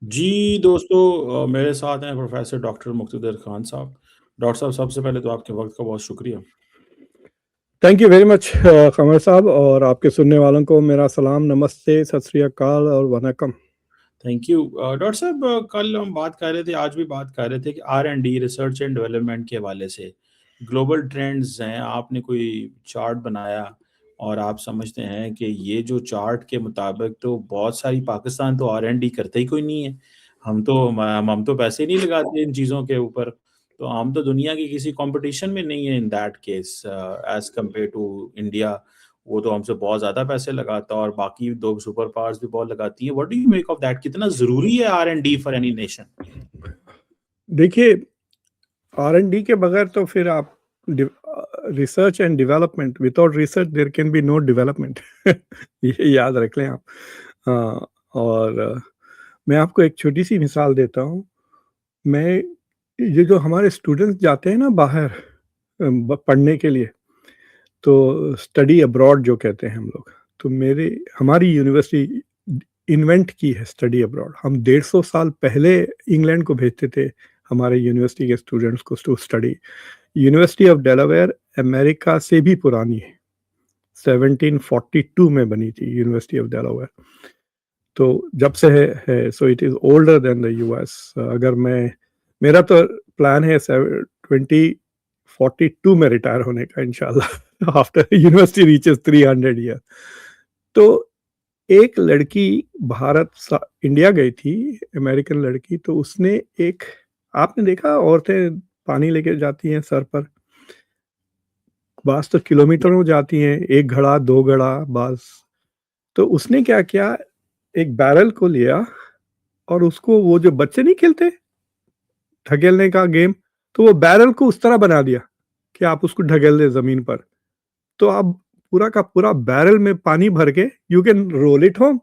जी, दोस्तों मेरे साथ हैं प्रोफ़ेसर डॉक्टर मुक़्तदिर ख़ान साहब। डॉक्टर साहब सबसे पहले तो आपके वक़्त का बहुत शुक्रिया। थैंक यू वेरी मच कमर साहब और आपके सुनने वालों को मेरा सलाम, नमस्ते, सत श्री अकाल और वनकम। Thank you. डॉक्टर साहब कल हम बात कर रहे थे, आज भी बात कर रहे थे कि आर-एंड-डी रिसर्च एंड डेवलपमेंट के हवाले से ग्लोबल ट्रेंड्स हैं, आपने कोई चार्ट बनाया और आप समझते हैं कि ये जो चार्ट के मुताबिक तो बहुत सारी पाकिस्तान तो आर-एंड-डी करता ही कोई नहीं है। हम तो पैसे नहीं लगाते इन चीज़ों के ऊपर, तो हम तो दुनिया की किसी कॉम्पिटिशन में नहीं है in that case as compare to India. वो तो हमसे बहुत ज़्यादा पैसे लगाता है और बाकी 2 सुपर पावर्स भी बहुत लगाती हैं। What do you make of that? कितना ज़रूरी है आर-एंड-डी फॉर एनी नेशन? देखिए, आर-एन-डी के बगैर तो फिर आप research and development, without research there can be no development. ये याद रख लें आप। और मैं आपको एक छोटी-सी मिसाल देता हूँ। मैं ये जो हमारे स्टूडेंट्स जाते हैं ना बाहर पढ़ने के लिए, तो स्टडी अब्रॉड जो कहते हैं हम लोग, तो मेरे हमारी यूनिवर्सिटी इन्वेंट की है स्टडी अब्रॉड। हम 150 साल पहले इंग्लैंड को भेजते थे हमारे यूनिवर्सिटी के स्टूडेंट्स को to study. University of Delaware America से भी पुरानी है, 1742 में बनी थी यूनिवर्सिटी ऑफ डेलावेयर। तो जब से है so it is older than the US. अगर मैं मेरा तो प्लान है 2042 में रिटायर होने का इंशाल्लाह आफ्टर यूनिवर्सिटी रीचेस 300 ईयर। तो एक लड़की इंडिया गई थी, अमेरिकन लड़की, तो उसने एक, आपने देखा औरतें पानी लेके जाती हैं सर पर, बास तो किलोमीटरों जाती हैं, एक घड़ा दो घड़ा बास। तो उसने क्या किया, एक बैरल को लिया और उसको, वो जो बच्चे नहीं खेलते ढकेलने का गेम, तो वो बैरल को उस तरह बना दिया कि आप उसको ढकेल दे जमीन पर, तो आप पूरा का पूरा बैरल में पानी भर के you can roll it home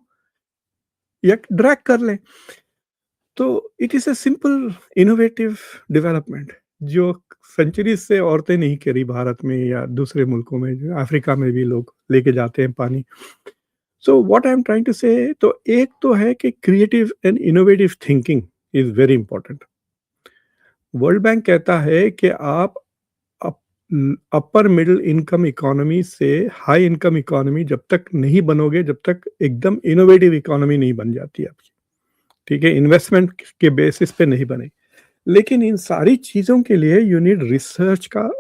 या ड्रैग कर लें। तो it is a simple innovative development जो सेंचुरीज से औरतें नहीं करी भारत में या दूसरे मुल्कों में, जो अफ्रीका में भी लोग लेके जाते हैं पानी। So what I am trying to say, तो एक तो है कि creative and innovative thinking is very important. World Bank कहता है कि आप अपर मिडिल इनकम इकोनॉमी से हाई इनकम इकोनॉमी जब तक नहीं बनोगे, जब तक एकदम इनोवेटिव इकोनॉमी नहीं बन जाती आपकी, ठीक है, इन्वेस्टमेंट के बेसिस पे नहीं बनेगी। लेकिन इन सारी चीज़ों के लिए यू नीड रिसर्च का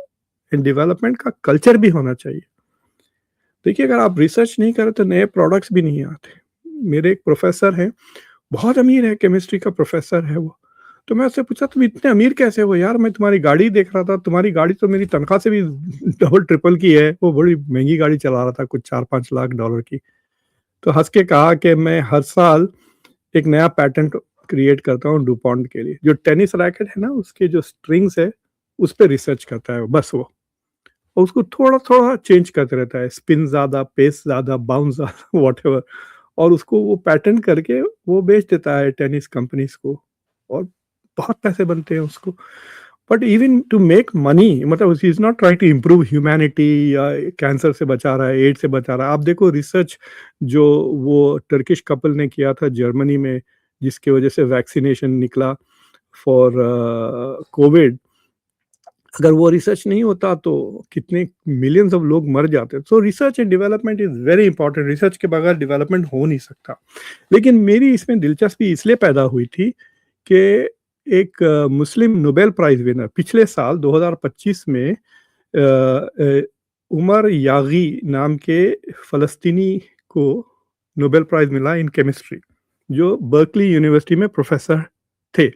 एंड डेवलपमेंट का कल्चर भी होना चाहिए। देखिए, अगर आप रिसर्च नहीं करें तो नए प्रोडक्ट्स भी नहीं आते। मेरे एक प्रोफेसर हैं, बहुत अमीर है, केमिस्ट्री का प्रोफेसर है वो। तो मैं उससे पूछा, तुम इतने अमीर कैसे हो यार? मैं तुम्हारी गाड़ी देख रहा था, तुम्हारी गाड़ी तो मेरी तनख्वाह से भी डबल ट्रिपल की है। वो बड़ी महंगी गाड़ी चला रहा था, कुछ 4-5 लाख डॉलर की। तो हंस के कहा कि मैं हर साल एक नया पैटेंट क्रिएट करता हूँ डुपॉन्ट के लिए। जो टेनिस रैकेट है ना, उसके जो स्ट्रिंग्स है, उस पे रिसर्च करता है बस वो। और उसको थोड़ा-थोड़ा चेंज करते रहता है, स्पिन ज़्यादा, पेस ज़्यादा, बाउंस ज़्यादा व्हाटएवर, और उसको वो पैटेंट करके वो बेच देता है टेनिस कंपनीज़ को, और बहुत पैसे बनते हैं उसको। But even to make money, मतलब he is not trying to improve humanity या कैंसर से बचा रहा है, एड्स से बचा रहा है। आप देखो रिसर्च जो वो टर्किश कपल ने किया था जर्मनी में, जिसकी वजह से वैक्सीनेशन निकला फॉर कोविड, अगर वो रिसर्च नहीं होता तो कितने मिलियंस ऑफ लोग मर जाते। सो research and development is very important. Research के बगैर डेवलपमेंट हो नहीं सकता। लेकिन मेरी इसमें दिलचस्पी इसलिए पैदा हुई थी कि एक मुस्लिम नोबेल प्राइज विनर पिछले साल 2025 में उमर यागी नाम के फ़लस्तीनी को नोबेल प्राइज मिला इन केमिस्ट्री, जो बर्कली यूनिवर्सिटी में प्रोफेसर थे।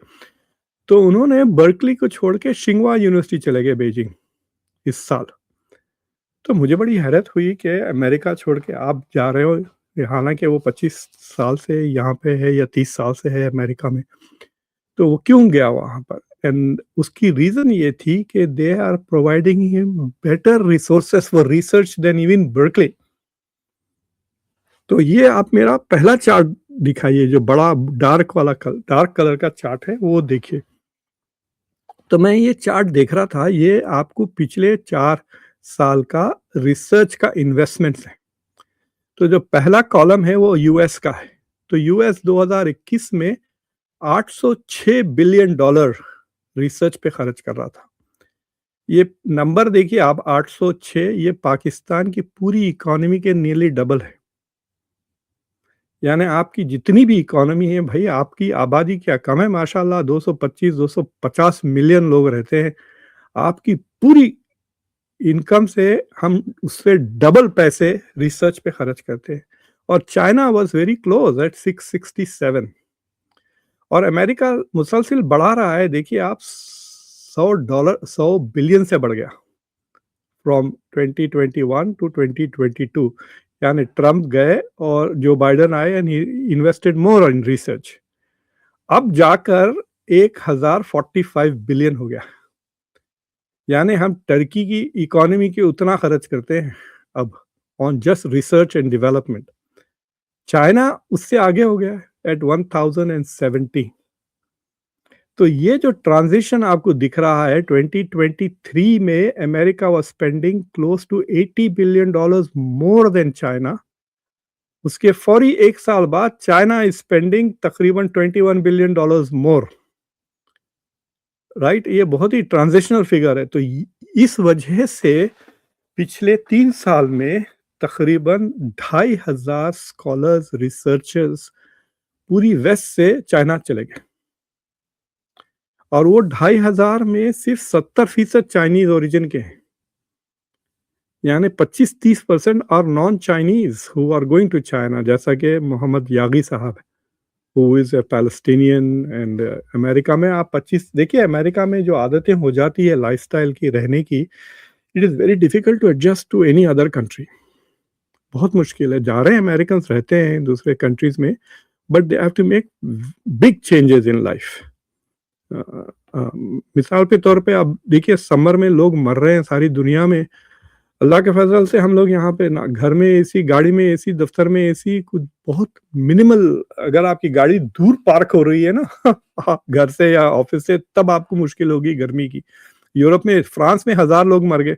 तो उन्होंने बर्कली को छोड़ के शिंगवा यूनिवर्सिटी चले गए बीजिंग इस साल। तो मुझे बड़ी हैरत हुई कि अमेरिका छोड़ के आप जा रहे हो, हालांकि वो 25 साल से यहाँ पे है या 30 साल से है अमेरिका में। तो वो क्यों गया वहाँ पर? एंड उसकी रीज़न ये थी कि they are providing him better resources for research than even Berkeley. तो ये आप मेरा पहला चार्ट दिखाइए, जो बड़ा डार्क कलर का चार्ट है वो देखिए। तो मैं ये चार्ट देख रहा था, ये आपको पिछले 4 साल का रिसर्च का इन्वेस्टमेंट्स है। तो जो पहला कॉलम है वो यूएस का है। तो यूएस 2021 में $806 बिलियन रिसर्च पे खर्च कर रहा था। ये नंबर देखिए आप, 806, ये पाकिस्तान की पूरी इकोनॉमी के नियरली डबल है। यानी आपकी जितनी भी इकोनॉमी है भाई, आपकी आबादी क्या कम है, माशाल्लाह 225-250 मिलियन लोग रहते हैं। आपकी पूरी इनकम से हम उससे डबल पैसे रिसर्च पे खर्च करते हैं। और China was very close eight 667, और अमेरिका मुसलसिल बढ़ा रहा है। देखिए आप, $100 बिलियन से बढ़ गया फ्रॉम 2021 टू 2022। यानी ट्रम्प गए और जो बाइडेन आए and invested more in research. अब जाकर 1045 बिलियन हो गया। यानी हम टर्की की इकोनॉमी के उतना खर्च करते हैं अब on just research and development. China उससे आगे हो गया एट 1070। तो ये जो ट्रांजिशन आपको दिख रहा है, 2023 में America was spending close to $80 billion more than China. उसके फौरी एक साल बाद चाइना इज स्पेंडिंग तकरीबन $21 बिलियन मोर। राइट, ये बहुत ही ट्रांजिशनल फिगर है। तो इस वजह से पिछले 3 साल में तकरीबन 2500 स्कॉलर्स, रिसर्चर्स पूरी वेस्ट से चाइना चले गए, और वो 2500 में सिर्फ 70% चाइनीज ओरिजिन के हैं। यानी 25-30% are non Chinese who are going to China, जैसा कि मोहम्मद यागी साहब है, who is a Palestinian. And America में आप 25 देखिए, अमेरिका में जो आदतें हो जाती है लाइफस्टाइल की, रहने की, it is very difficult to adjust to any other country. बहुत मुश्किल है। जा रहे हैं अमेरिकन, रहते हैं दूसरे कंट्रीज में, but they have to make big changes in life. मिसाल के तौर पे आप देखिए, समर में लोग मर रहे हैं सारी दुनिया में। अल्लाह के फजल से हम लोग यहाँ पे ना, घर में एसी, गाड़ी में एसी, दफ्तर में एसी, कुछ बहुत मिनिमल। अगर आपकी गाड़ी दूर पार्क हो रही है ना घर से या ऑफिस से, तब आपको मुश्किल होगी गर्मी की। यूरोप में, फ्रांस में 1000 लोग मर गए,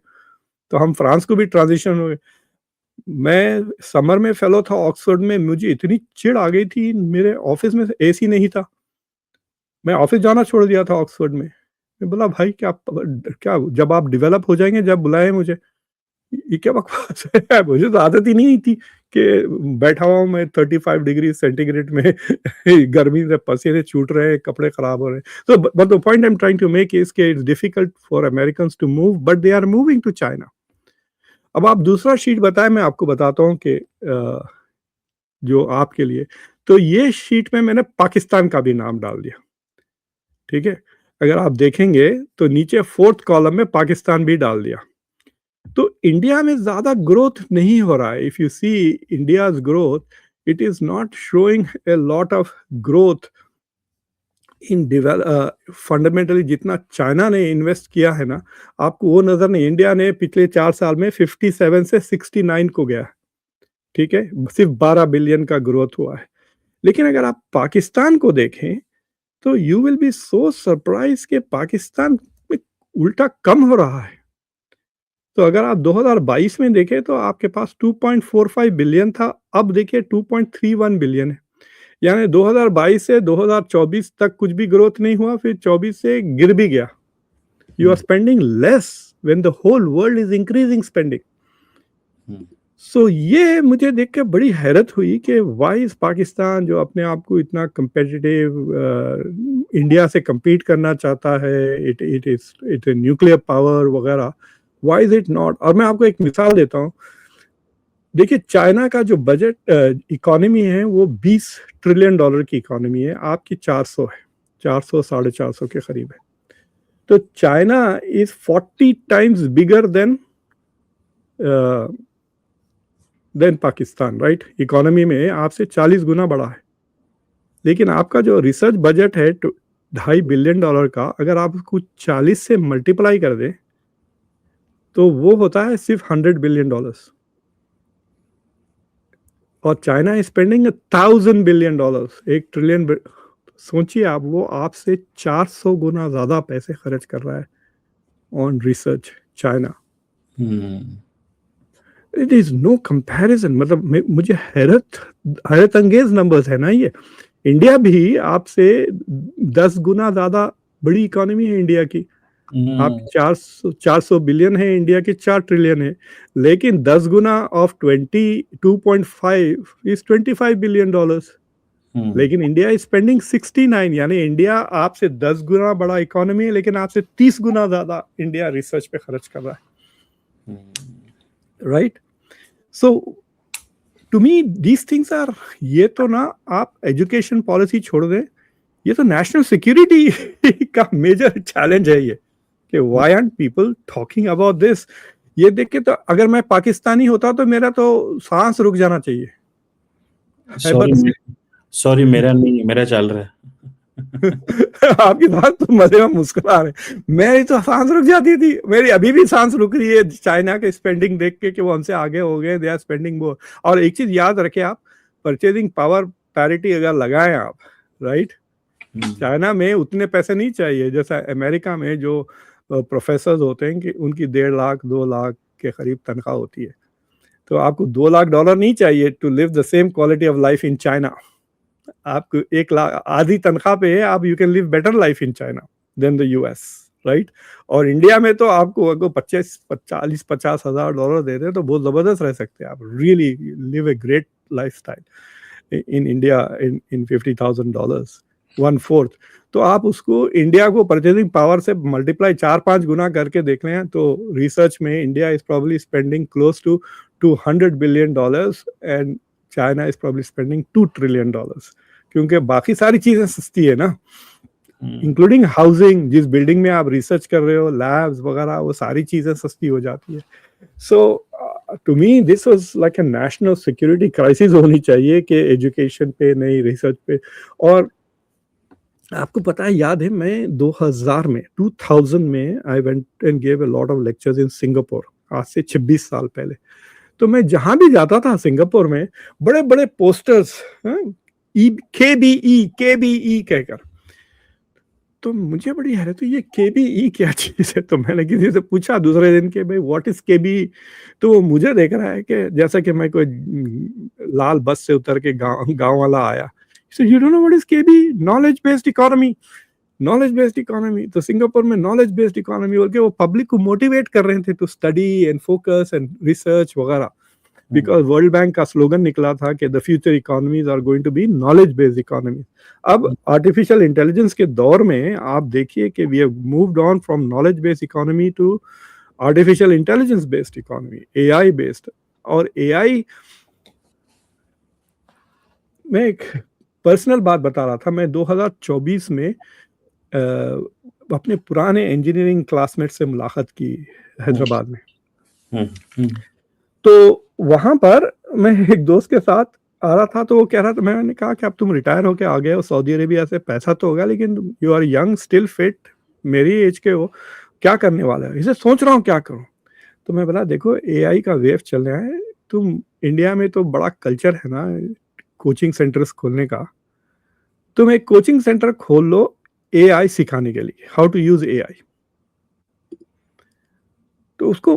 तो हम फ्रांस को भी ट्रांजिशन हो गए। मैं समर में फेलो था ऑक्सफोर्ड में, मुझे इतनी चिढ़ आ गई थी, मेरे ऑफिस में एसी नहीं था, मैं ऑफिस जाना छोड़ दिया था ऑक्सफोर्ड में। मैं बोला भाई क्या क्या, जब आप डेवलप हो जाएंगे जब बुलाए मुझे। ये क्या बकवास है मुझे तो आदत ही नहीं थी कि बैठा हुआ मैं 35 डिग्री सेंटीग्रेड में गर्मी से पसीने छूट रहे हैं, कपड़े खराब हो रहे हैं। तो but the point I am trying to make is के it's difficult for Americans to move, but they are moving to China. अब आप दूसरा शीट बताएं, मैं आपको बताता हूँ कि जो आपके लिए, तो ये शीट में मैंने पाकिस्तान का भी नाम डाल दिया। ठीक है, अगर आप देखेंगे तो नीचे 4th कॉलम में पाकिस्तान भी डाल दिया। तो इंडिया में ज्यादा ग्रोथ नहीं हो रहा है। If you see India's growth, it is not showing a lot of growth in fundamentally. जितना चाइना ने इन्वेस्ट किया है ना, आपको वो नजर नहीं। इंडिया ने पिछले 4 साल में 57 से 69 को गया। ठीक है, सिर्फ 12 बिलियन का ग्रोथ हुआ है। लेकिन अगर आप पाकिस्तान को देखें तो you will be so surprise कि पाकिस्तान में उल्टा कम हो रहा है। तो अगर आप 2022 में देखें तो आपके पास 2.45 बिलियन था, अब देखिए 2.31 बिलियन है। यानी 2022 से 2024 तक कुछ भी ग्रोथ नहीं हुआ, फिर 24 से गिर भी गया। You are spending less when the whole world is increasing spending. So ये मुझे देख के बड़ी हैरत हुई कि वाई इज पाकिस्तान, जो अपने आप को इतना कंपेटिटिव इंडिया से compete करना चाहता है, इट इज न्यूक्लियर पावर वगैरह, वाई इज इट नॉट। और मैं आपको एक मिसाल देता हूँ। देखिए, चाइना का जो बजट इकोनॉमी है वो $20 ट्रिलियन की इकोनॉमी है, आपकी 400 है, 400 450 के करीब है। तो China is 40 times bigger than Pakistan, right. Economy में आपसे 40 गुना बड़ा है। लेकिन आपका जो रिसर्च बजट है $2.5 बिलियन का, अगर आप उसको 40 से मल्टीप्लाई कर दें तो वो होता है सिर्फ $100 बिलियन। और China is spending 1000 billion, 1 trillion. सोचिए आप, वो आपसे 400 गुना ज्यादा पैसे खर्च कर रहा है on research, China. It is no comparison. मतलब मुझे हैरत अंगेज नंबर्स है ना ये, इंडिया भी आपसे 10 गुना ज्यादा बड़ी इकोनॉमी है इंडिया की। आप 400 बिलियन है, इंडिया के 4 ट्रिलियन है, लेकिन 10 गुना ऑफ 22.5 इज $25 बिलियन। लेकिन इंडिया इज स्पेंडिंग 69, यानी इंडिया आपसे 10 गुना बड़ा इकोनॉमी है, लेकिन आपसे 30 गुना ज्यादा इंडिया रिसर्च पे खर्च कर रहा है, right? So to me these things are, ये तो ना आप एजुकेशन पॉलिसी छोड़ दें, ये तो नेशनल सिक्योरिटी का मेजर चैलेंज है ये, कि why aren't people talking about this. ये देख के तो अगर मैं पाकिस्तानी होता तो मेरा तो सांस रुक जाना चाहिए। सॉरी मेरा नहीं, मेरा चल रहा है। आपकी बात तो मजे में मुस्कुरा रहे, मेरी तो सांस रुक जाती थी, मेरी अभी भी सांस रुक रही है चाइना के स्पेंडिंग देख के कि वो हमसे आगे हो गए, दे आर स्पेंडिंग मोर। और एक चीज याद रखें आप, परचेजिंग पावर पैरिटी अगर लगाएं आप, राइट, चाइना में उतने पैसे नहीं चाहिए जैसा अमेरिका में जो प्रोफेसर होते हैं कि उनकी 1.5 लाख 2 लाख के करीब तनख्वाह होती है। तो आपको $2 लाख नहीं चाहिए to live the same quality of life in China. आपको 1 लाख आधी तनख्वाह पे है, आप you can live better life in China than the US, right? और इंडिया में तो आपको अगर 40-50 हजार डॉलर दे रहे तो बहुत जबरदस्त रह सकते हैं आप, really live a great life style in India in $50,000, 1/4। तो आप उसको इंडिया को परचेजिंग पावर से मल्टीप्लाई 4-5 गुना करके देख लें तो रिसर्च में India is probably spending close to $200 billion and China is probably spending $2 trillion, क्योंकि बाकी सारी चीजें सस्ती है ना, इंक्लूडिंग हाउसिंग। जिस बिल्डिंग में आप रिसर्च कर रहे हो, लैब्स वगैरह, वो सारी चीजें सस्ती हो जाती है। So to me this was like a national security crisis होनी चाहिए कि एजुकेशन पे नहीं, रिसर्च पे। और आपको पता है, याद है मैं 2000 में I went and give a lot of lectures in Singapore, आज से 26 साल पहले। तो मैं जहां भी जाता था सिंगापुर में, बड़े बड़े पोस्टर्स KBE कहकर, तो मुझे बड़ी हैरत हुई, ये KBE क्या चीज है? तो मैंने किसी से पूछा दूसरे दिन के भाई व्हाट इज KBE, तो वो मुझे देख रहा है कि जैसा कि मैं कोई लाल बस से उतर के गांव वाला आया। So you don't know what is KBE? Knowledge based economy. Knowledge based economy. तो सिंगापुर में knowledge based economy बोल के वो पब्लिक को मोटिवेट कर रहे थे to study and focus and research वगैरह, बिकॉज वर्ल्ड बैंक का स्लोगन निकला था कि the future economies are going to be knowledge based economy. अब आर्टिफिशियल इंटेलिजेंस के दौर में आप देखिए कि we have moved on from knowledge based economy to artificial intelligence based economy, AI based. और AI में एक पर्सनल बात बता रहा था, मैं 2024 में अपने पुराने इंजीनियरिंग क्लासमेट से मुलाकात की हैदराबाद में। तो वहां पर मैं एक दोस्त के साथ आ रहा था, तो वो कह रहा था, मैंने कहा कि अब तुम रिटायर होके आ गए हो सऊदी अरेबिया से, पैसा तो होगा लेकिन you are young still fit, मेरी एज के हो, क्या करने वाला है? इसे सोच रहा हूँ क्या करूँ। तो मैं बोला देखो AI का वेव चल रहा है, तुम इंडिया में तो बड़ा कल्चर है ना कोचिंग सेंटर्स खोलने का, तुम एक कोचिंग सेंटर खोल लो AI सिखाने के लिए, हाउ टू यूज AI। तो उसको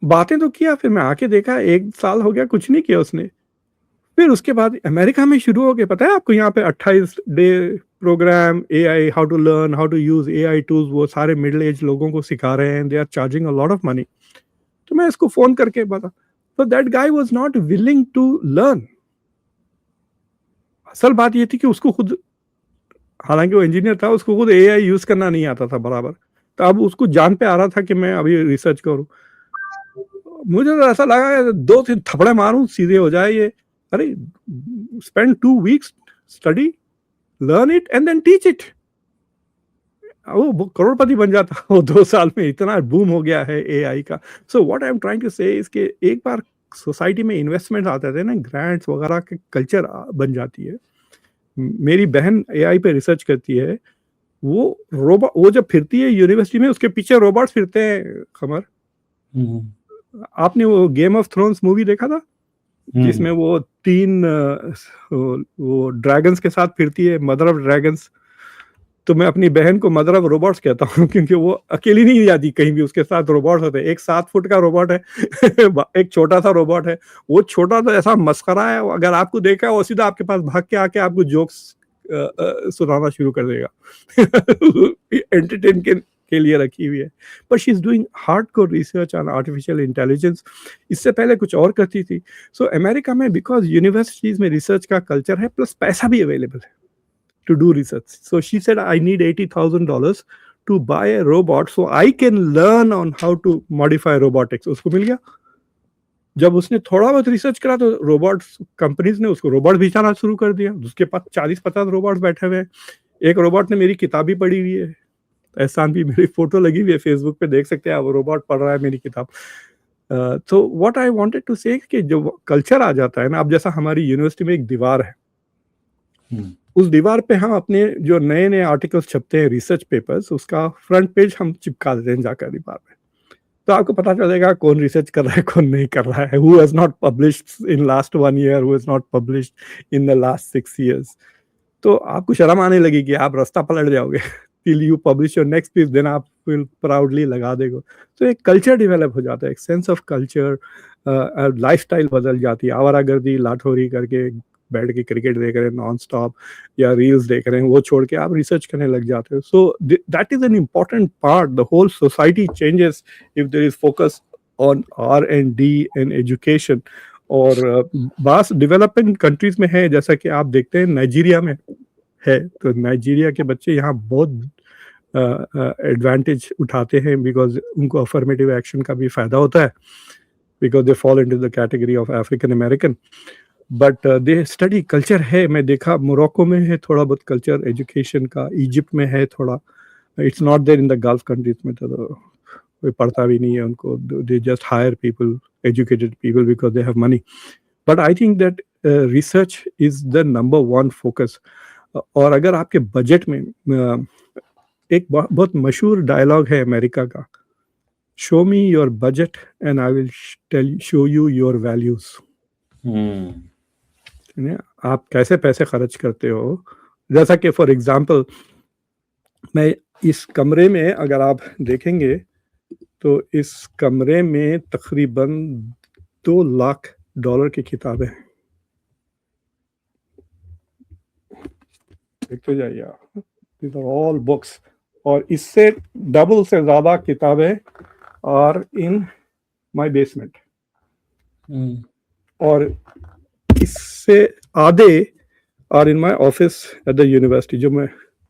बातें तो किया, फिर मैं आके देखा 1 साल हो गया कुछ नहीं किया उसने। फिर उसके बाद अमेरिका में शुरू हो गया, पता है आपको, यहाँ पे 28 day program AI how to learn how to use AI tools, वो सारे मिडिल एज लोगों को सिखा रहे हैं, they are charging a lot of money. तो मैं इसको फोन करके बता, तो that guy was not willing to learn. असल बात ये थी कि उसको खुद, हालांकि वो इंजीनियर था, उसको खुद AI यूज करना नहीं आता था बराबर। तो अब उसको जान पे आ रहा था कि मैं अभी रिसर्च करूं। मुझे तो ऐसा लगा 2-3 थपड़े मारूं सीधे हो जाए ये। अरे spend 2 weeks, study, learn it and then teach it. वो करोड़पति बन जाता वो 2 साल में, इतना बूम हो गया है AI का। So what I am trying to say इसके, एक बार सोसाइटी में इन्वेस्टमेंट आते थे ना, ग्रांट्स वगैरह के कल्चर बन जाती है। मेरी बहन AI पे रिसर्च करती है, वो जब फिरती है यूनिवर्सिटी में, उसके पीछे रोबोट्स फिरते हैं। खबर, आपने वो गेम ऑफ थ्रोन्स मूवी देखा था जिसमें वो 3 वो ड्रैगन्स के साथ फिरती है, मदर ऑफ ड्रैगन्स। तो मैं अपनी बहन को मदर ऑफ रोबोट्स कहता हूँ क्योंकि वो अकेली नहीं जाती कहीं भी, उसके साथ रोबोट होते हैं। एक 7 फुट का रोबोट है एक छोटा सा रोबोट है। वो छोटा तो ऐसा मस्करा है, अगर आपको देखा वो सीधा आपके पास भाग के आके आपको जोक्स सुनाना शुरू कर देगा। एंटरटेन के लिए रखी हुई है, but she is doing hardcore research on artificial intelligence. इससे पहले कुछ और करती थी। सो अमेरिका में बिकॉज यूनिवर्सिटीज में रिसर्च का कल्चर है, प्लस पैसा भी अवेलेबल है to do research. So she said, I need $80,000 to buy a robot so I can learn on how to modify robotics. उसको मिल गया। जब उसने थोड़ा बहुत रिसर्च करा तो रोबोट कंपनीज ने उसको रोबोट बेचना शुरू कर दिया। उसके पास 40-50 रोबोट बैठे हुए हैं। एक रोबोट ने मेरी किताब भी पढ़ी हुई है। एहसान भी, मेरी फोटो लगी हुई है फेसबुक पे, देख सकते हैं आप, रोबोट पढ़ रहा है मेरी किताब। तो व्हाट आई वांटेड टू से कि जो कल्चर आ जाता है ना, अब जैसा हमारी यूनिवर्सिटी में एक दीवार है, उस दीवार पे हम अपने जो नए नए आर्टिकल्स छपते हैं, रिसर्च पेपर्स, उसका फ्रंट पेज हम चिपका देते हैं जाकर दीवार पे। तो आपको पता चलेगा कौन रिसर्च कर रहा है, कौन नहीं कर रहा है, who has not published in last 1 year, who has not published in the last 6 years. तो आपको शर्म आने लगी कि आप रास्ता पलट जाओगे। Till you publish your next piece, then आप विल प्राउडली लगा देगा। तो एक कल्चर डेवलप हो जाता है, एक सेंस ऑफ कल्चर, लाइफस्टाइल बदल जाती है। आवारागर्दी लाठोरी करके बैठ के क्रिकेट देख रहे हैं नॉन स्टॉप, या रील्स देख रहे हैं, वो छोड़ के आप रिसर्च करने लग जाते हो। So that is an important part. The whole society changes if there is focus on R&D and education. और बास डेवलपिंग कंट्रीज में है, जैसा कि आप देखते हैं नाइजीरिया में है, तो नाइजीरिया के बच्चे यहाँ बहुत एडवांटेज उठाते हैं, बिकॉज उनको अफर्मेटिव एक्शन का भी फायदा होता है, because they fall into the category of African American. But they study culture है। मैं देखा मोरक्को में है थोड़ा बहुत कल्चर एजुकेशन का, इजिप्ट में है थोड़ा। It's not there in the Gulf countries में, तो कोई पढ़ता भी नहीं है उनको। They just hire people, educated people, because they have money. But I think that research is the number 1 focus. और अगर आपके बजट में एक बहुत मशहूर डायलॉग है अमेरिका का, show me your budget and I will show you your values. आप कैसे पैसे खर्च करते हो। जैसा कि फॉर एग्जांपल, मैं इस कमरे में अगर आप देखेंगे तो इस कमरे में तकरीबन $2 लाख की किताबें हैं। देखते जाइए आप, these are all books। और इससे डबल से ज्यादा किताबें और इन माय बेसमेंट, और इससे आधे और in my office at the university, जो मैं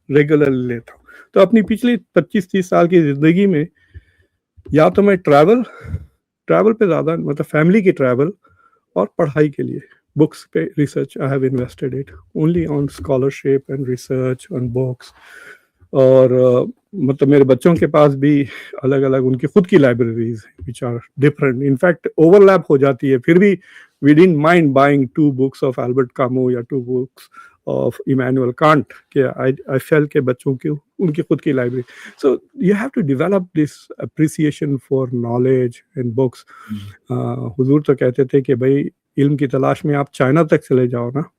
रेगुलरली लेता हूँ। तो अपनी पिछली 25-30 साल की जिंदगी में या तो मैं ट्रैवल पे ज्यादा, मतलब फैमिली की ट्रैवल और पढ़ाई के लिए बुक्स पे research, I have invested it only on scholarship and research on books. और मतलब मेरे बच्चों के पास भी अलग अलग उनकी खुद की libraries which are different, in fact overlap हो जाती है, फिर भी we didn't mind buying 2 books of Albert Camus या 2 बुक्स ऑफ इमैनुअल कांट, के आई फेल्ट के बच्चों की उनकी खुद की library. So you have to develop this appreciation for knowledge and books. हुजूर तो कहते थे कि भाई इल्म की तलाश में आप चाइना तक चले जाओ ना,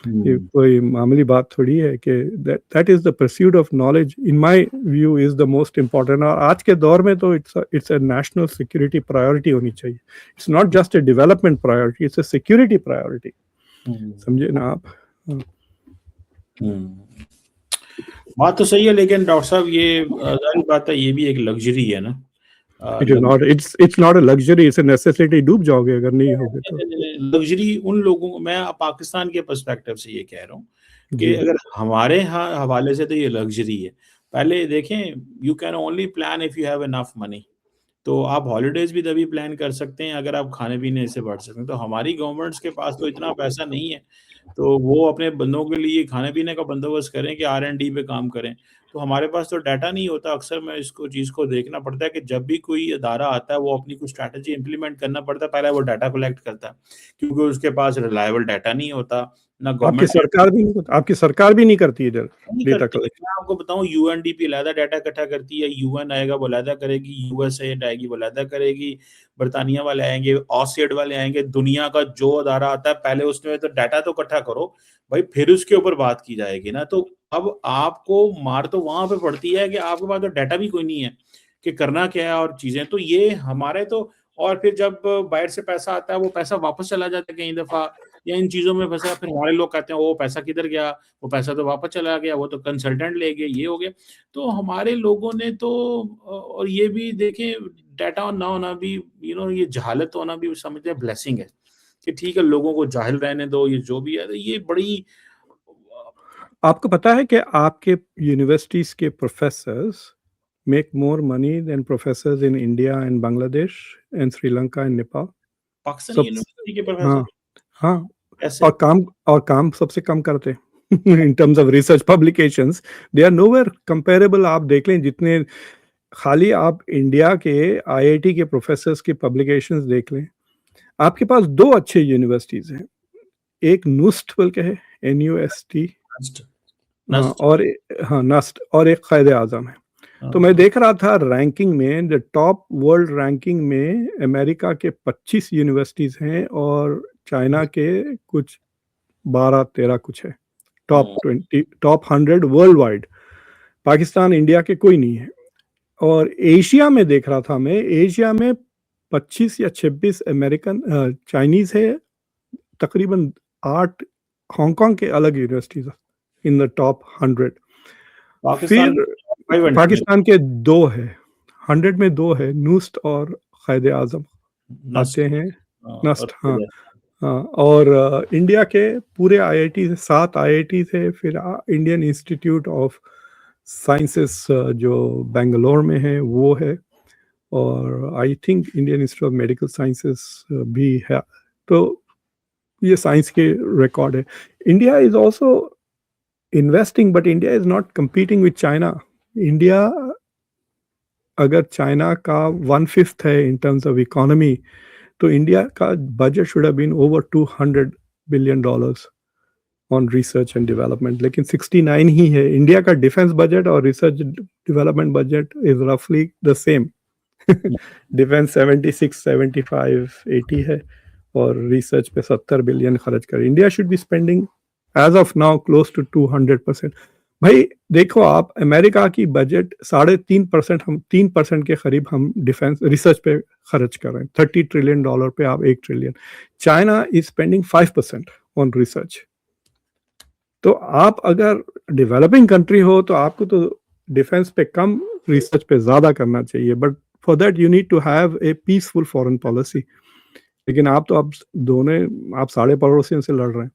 ये कोई मामूली बात थोड़ी है कि that is the pursuit of knowledge, in my view is the most important. और आज के दौर में तो it's a national security priority होनी चाहिए। It's not just a development priority, it's a security priority. समझे ना आप? बात तो सही है, लेकिन डॉक्टर साहब ये जाहिर बात है, ये भी एक लग्जरी है ना। It is not, it's not a luxury, it's a necessity. डूब जाओगे अगर नहीं होगे तो। लग्जरी उन लोगों को, मैं पाकिस्तान के पर्सपेक्टिव से ये कह रहा हूँ कि अगर हमारे यहाँ हवाले से तो ये लग्जरी है। पहले देखें, you can only plan if you have enough money. तो आप हॉलीडेज भी तभी प्लान कर सकते हैं अगर आप खाने पीने से बढ़ सकते हैं। तो हमारी गवर्नमेंट्स के पास तो इतना पैसा नहीं है, तो वो अपने बंदों के लिए खाने पीने का बंदोबस्त करें कि R&D पे काम करें। तो हमारे पास तो डाटा नहीं होता। अक्सर मैं इसको चीज़ को देखना पड़ता है कि जब भी कोई अदारा आता है, वो अपनी कुछ स्ट्रैटेजी इम्प्लीमेंट करना पड़ता है। पहले वो डाटा कलेक्ट करता है, क्योंकि उसके पास रिलायबल डाटा नहीं होता, ना आपकी गवर्नमेंट सरकार भी नहीं करती इधर नहीं डेटा करती। कलेक्ट। मैं आपको बताऊं, UNDP अलहदा डाटा इकट्ठा करती है, UN आएगा वो अलहदा करेगी, USAID आएगी वो अलहदा करेगी, बरतानिया वाले आएंगे, ऑसियड वाले आएंगे। दुनिया का जो अदारा आता है, पहले उसमें तो डाटा तो इकट्ठा करो भाई, फिर उसके ऊपर बात की जाएगी ना। तो अब आपको मार तो वहां पे पड़ती है कि आपके पास तो डाटा भी कोई नहीं है कि करना क्या है और चीजें। तो ये हमारे तो, और फिर जब बाहर से पैसा आता है, वो पैसा वापस चला जाता है कई दफा। या इन चीज़ों में फँसा है, फिर हमारे लोग कहते हैं वो पैसा किधर गया, वो पैसा तो वापस चला गया, वो तो कंसल्टेंट ले गए, ये हो गया। तो हमारे लोगों ने तो और ये भी देखें डाटा ना होना भी ये जहालत होना भी समझते हैं ब्लेसिंग है, कि ठीक है लोगों को जाहिल रहने दो, ये जो भी है, तो ये बड़ी आपको पता है कि आपके यूनिवर्सिटीज के professors make more money then professors in India and Bangladesh and Sri Lanka and Nepal? Pakistani सब यूनिवर्सिटी के हाँ प्रोफेसर हाँ कैसे? और काम सबसे कम करते in terms of research publications they are nowhere comparable. आप देख लें जितने, खाली आप इंडिया के आईआईटी के प्रोफेसर्स के पब्लिकेशंस देख लें, आपके पास दो अच्छे यूनिवर्सिटीज हैं, एक नुस्ट बोल के है, NUST, नस्ट नस्ट और हाँ नस्ट, और एक कायदे आजम है। तो मैं देख रहा था रैंकिंग में, द टॉप वर्ल्ड रैंकिंग में अमेरिका के 25 यूनिवर्सिटीज हैं और चाइना के कुछ 12-13 कुछ है। Top 100 world wide. Pakistan India के कोई नहीं है। और एशिया में देख रहा था मैं, एशिया में 25 या 26 अमेरिकन चाइनीज है, तकरीबन 8 हांगकांग के अलग universities in the top 100। Pakistan फिर 500 पाकिस्तान के 2 है, 100 में 2 है, नुस्ट और कायदे आजम नस्ट आते हैं। नस्ट, और हाँ हाँ। और इंडिया के पूरे IIT से 7 IIT थे, फिर इंडियन इंस्टीट्यूट ऑफ साइंसेस जो बेंगलोर में है वो है, और I think Indian Institute of Medical Sciences भी है। तो ये साइंस के रिकॉर्ड है। India is also investing, but India is not competing with China. India अगर चाइना का 1/5 है इन टर्म्स ऑफ इकोनॉमी, तो इंडिया का budget should have been over $200 billion on research and development, लेकिन 69 ही है। इंडिया का डिफेंस बजट और रिसर्च डेवलपमेंट बजट इज रफली द सेम। डिफेंस 76, 75, 80 है और रिसर्च पे 70 बिलियन खर्च कर। India should be spending as of now close to 200%। भाई देखो, आप अमेरिका की बजट 3.5%, हम 3% के करीब हम डिफेंस रिसर्च पे खर्च कर रहे हैं। $30 ट्रिलियन पे आप 1 trillion. China is spending 5% on research. तो आप अगर डेवलपिंग कंट्री हो तो आपको तो डिफेंस पे कम, रिसर्च पे ज्यादा करना चाहिए, but for that you need to have a peaceful foreign policy. लेकिन आप तो आप साढ़े पड़ोसियों से लड़ रहे हैं।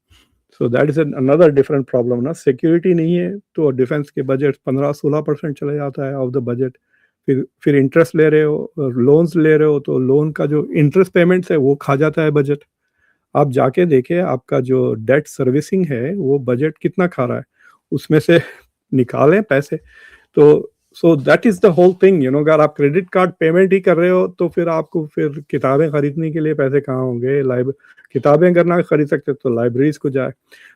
सो that is another different problem ना। सिक्योरिटी नहीं है तो डिफेंस के बजट 15-16% चले जाता है ऑफ द बजट। फिर इंटरेस्ट ले रहे हो, लोन्स ले रहे हो, तो लोन का जो इंटरेस्ट पेमेंट्स है वो खा जाता है बजट। आप जाके देखें आपका जो डेट सर्विसिंग है वो बजट कितना खा रहा है, उसमें से निकालें पैसे। तो so that is the whole thing, अगर आप क्रेडिट कार्ड पेमेंट ही कर रहे हो तो फिर आपको फिर किताबें खरीदने के लिए पैसे कहाँ होंगे? किताबें करना खरीद सकते तो लाइब्रेरीज को जाए।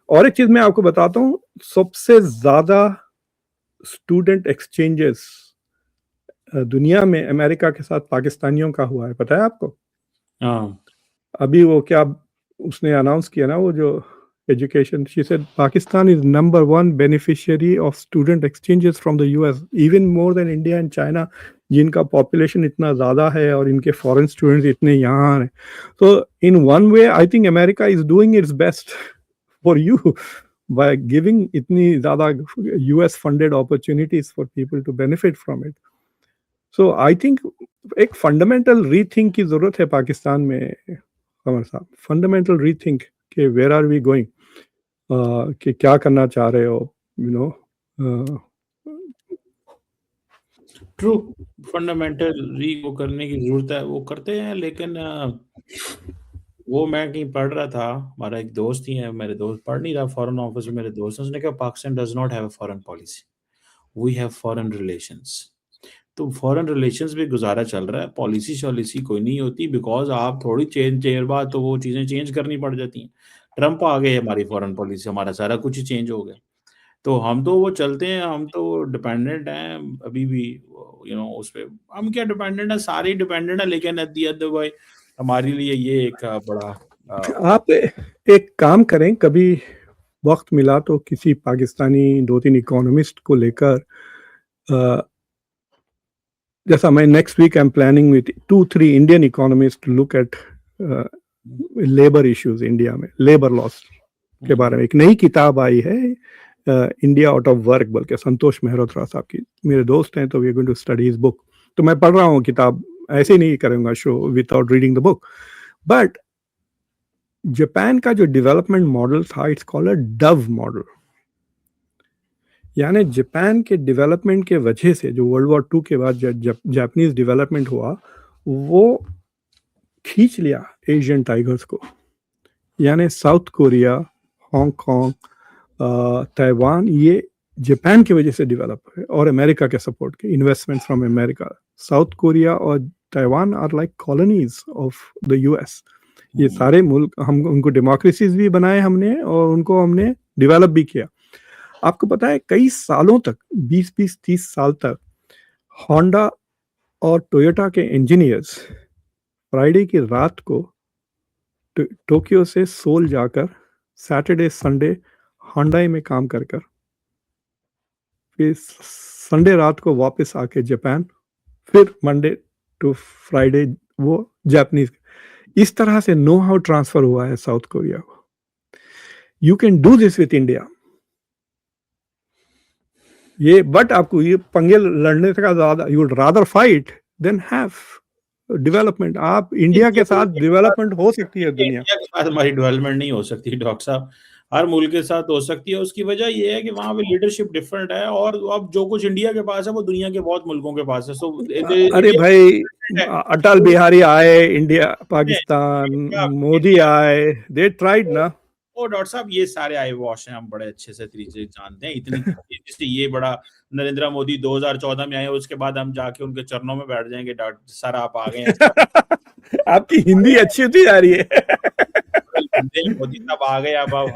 और एक चीज मैं आपको बताता हूँ, सबसे ज्यादा स्टूडेंट एक्सचेंजेस दुनिया में अमेरिका के साथ पाकिस्तानियों का हुआ है, पता है आपको? हाँ अभी वो क्या उसने अनाउंस किया ना, वो जो education, she said Pakistan is number 1 beneficiary of student exchanges from the US, even more than India and China, जिनका पॉपुलेशन इतना ज़्यादा है और इनके फॉरेन स्टूडेंट्स इतने यहाँ आ रहे हैं। तो in one way I think America is doing its best for you by giving इतनी ज़्यादा US funded opportunities for people to benefit from it. So I think एक फंडामेंटल रीथिंक की ज़रूरत है पाकिस्तान में, कमर साहब। फंडामेंटल रीथिंक कि वेयर आर वी गोइंग, कि क्या करना चाह रहे हो, ट्रू। फंडामेंटल वो करने की जरूरत है, वो करते हैं, लेकिन वो मैं कहीं पढ़ रहा था, हमारा एक दोस्त ही है, मेरे दोस्त पढ़ नहीं रहा फॉरेन ऑफिस में, मेरे दोस्त ने उसने कहा Pakistan does not have a foreign policy, we have foreign relations. तो फॉरेन रिलेशंस भी गुजारा चल रहा है, पॉलिसी शॉलिसी कोई नहीं होती, बिकॉज आप थोड़ी चेंज देर बाद तो वो चीज़ें चेंज करनी पड़ जाती हैं। ट्रंप आ गए, हमारी फॉरेन पॉलिसी, हमारा सारा कुछ ही चेंज हो गया। तो हम तो वो चलते हैं, हम तो डिपेंडेंट हैं अभी भी, उस पे हम क्या डिपेंडेंट है, सारे डिपेंडेंट है, लेकिन एट द अदर वे हमारे लिए ये एक बड़ा आप एक काम करें, कभी वक्त मिला तो किसी पाकिस्तानी 2-3 इकोनॉमिस्ट को लेकर, जैसा मैं next week I am planning with 2-3 Indian economist to look at labour issues India में, लेबर लॉस के बारे में एक नई किताब आई है, इंडिया आउट ऑफ वर्क, बोल के, संतोष मेहरोत्रा साहब की। मेरे दोस्त हैं तो we are going to study his book. तो मैं पढ़ रहा हूँ किताब, ऐसे ही नहीं करूंगा show without reading the book. But Japan का जो डेवलपमेंट मॉडल था, it's called a Dove model. यानी जापान के डेवलपमेंट के वजह से जो वर्ल्ड वॉर 2 के बाद जापानीज डेवलपमेंट हुआ, वो खींच लिया एशियन टाइगर्स को। यानी साउथ कोरिया, हांगकांग, ताइवान, ये जापान की वजह से डेवलप है, और अमेरिका के सपोर्ट के, investment from America. South Korea और Taiwan are like colonies of the US. ये सारे मुल्क, हम उनको डेमोक्रेसीज भी बनाए हमने, और उनको हमने डेवलप भी किया। आपको पता है कई सालों तक, 20-30 साल तक, होंडा और टोयोटा के इंजीनियर्स फ्राइडे की रात को टोक्यो से सोल जाकर सैटरडे संडे होंडाई में काम कर फिर संडे रात को वापस आके जापान, फिर मंडे टू फ्राइडे वो जापानीज। इस तरह से नो हाउ ट्रांसफर हुआ है साउथ कोरिया को। You can do this with India. ये बट आपको ये पंगे लड़ने का ज्यादा, you would rather fight than have development. आप इंडिया के साथ डेवलपमेंट हो सकती है दुनिया के साथ हमारी डेवलपमेंट नहीं हो सकती डॉक्टर साहब, हर मुल्क के साथ हो सकती है। उसकी वजह ये है कि वहाँ पे लीडरशिप डिफरेंट है, और अब जो कुछ इंडिया के पास है वो दुनिया के बहुत मुल्कों के पास है। सो अरे भाई, अटल बिहारी आए इंडिया पाकिस्तान, मोदी आए, दे ट्राइड ना। ओ डॉक्टर साहब, ये सारे आई वॉश हैं, हम बड़े अच्छे से तरीके जानते हैं। इतनी जैसे ये बड़ा नरेंद्र मोदी 2014 में आए, उसके बाद हम जाके उनके चरणों में बैठ जाएंगे, डॉक्टर सर आप आ गए हैं। आपकी हिंदी अच्छी होती जा रही है। मोदी साहब आ गए, अब हम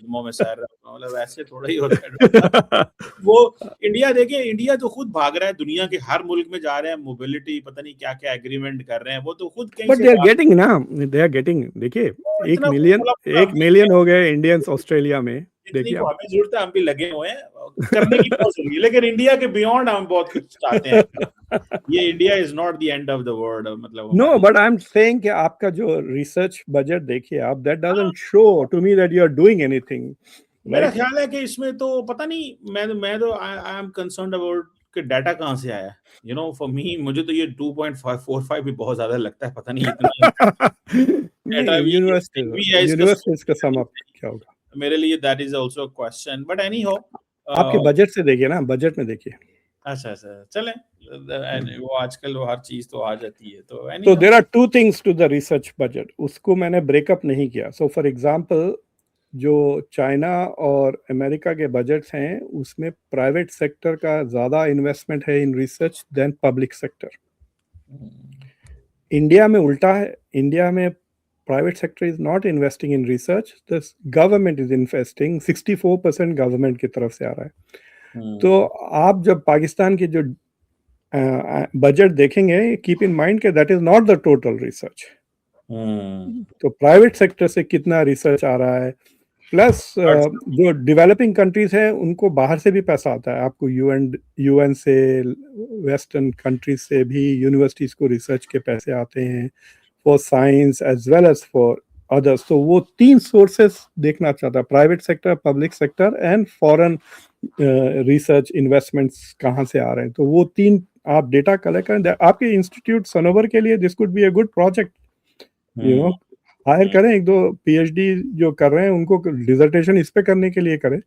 कदमों में सैर, मतलब ऐसे थोड़ा ही होता है। वो इंडिया देखिए, इंडिया तो खुद भाग रहा है, दुनिया के हर मुल्क में जा रहे हैं, मोबिलिटी पता नहीं क्या क्या एग्रीमेंट कर रहे हैं, वो तो खुद कहीं बट दे आर गेटिंग ना, दे आर गेटिंग। देखिए 1 मिलियन हो गए इंडियंस ऑस्ट्रेलिया में। देखिए हमें जरूरत है, हम भी लगे हुए हैं करने की बहुत जरूरी है, लेकिन इंडिया के बियॉन्ड हम बहुत कुछ चाहते हैं। ये India is not the end of the world, मतलब no, but I am saying कि आपका जो रिसर्च बजट देखिए आप, that doesn't show to me that you are doing anything. मेरा ख्याल है कि इसमें तो पता नहीं, मैं तो आई एम कंसर्न्ड अबाउट कि डाटा कहाँ से आया, यू नो, फॉर मी, मुझे तो ये 2.545 भी बहुत ज्यादा लगता है, पता नहीं इतना डाटा यूनिवर्सिटीज का सम अप क्या होगा मेरे लिए, that is also a question, but any how आपके बजट से देखिए ना, बजट में देखिए। अच्छा चलें, वो आजकल वो हर चीज तो आ जाती है, तो there are 2 things to the research budget, उसको मैंने ब्रेकअप नहीं किया। सो फॉर एग्जांपल, जो चाइना और अमेरिका के बजट्स हैं, उसमें प्राइवेट सेक्टर का ज़्यादा इन्वेस्टमेंट है in research than public sector. India में उल्टा है। इंडिया में private sector is not investing in research, the government is investing. 64% government की तरफ से आ रहा है। तो आप जब पाकिस्तान की जो बजट देखेंगे, कीप इन माइंड के that is not the total research. तो प्राइवेट सेक्टर से कितना रिसर्च आ रहा है, प्लस जो डेवलपिंग कंट्रीज है उनको बाहर से भी पैसा आता है। आपको यूएन से, वेस्टर्न कंट्रीज से भी यूनिवर्सिटीज को रिसर्च के पैसे आते हैं, for science as well as for others. तो वो 3 सोर्सेस देखना चाहता है, private sector, public sector and foreign research investments कहाँ से आ रहे हैं। तो वो 3 आप डेटा कलेक्ट करें। आपके इंस्टीट्यूट सनोवर के लिए this could be a good project, you know. Hire करें 1-2 पीएचडी जो कर रहे हैं उनको, डिसर्टेशन इस पे करने के लिए करें।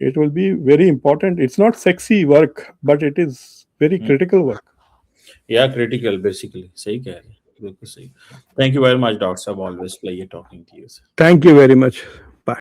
It will be very important. It's not sexy work, but it is very critical work. या क्रिटिकल बेसिकली, सही कह रहे हैं, बिल्कुल सही। Thank you very much doctor साहब, always pleasure talking to you. Thank you very much, bye.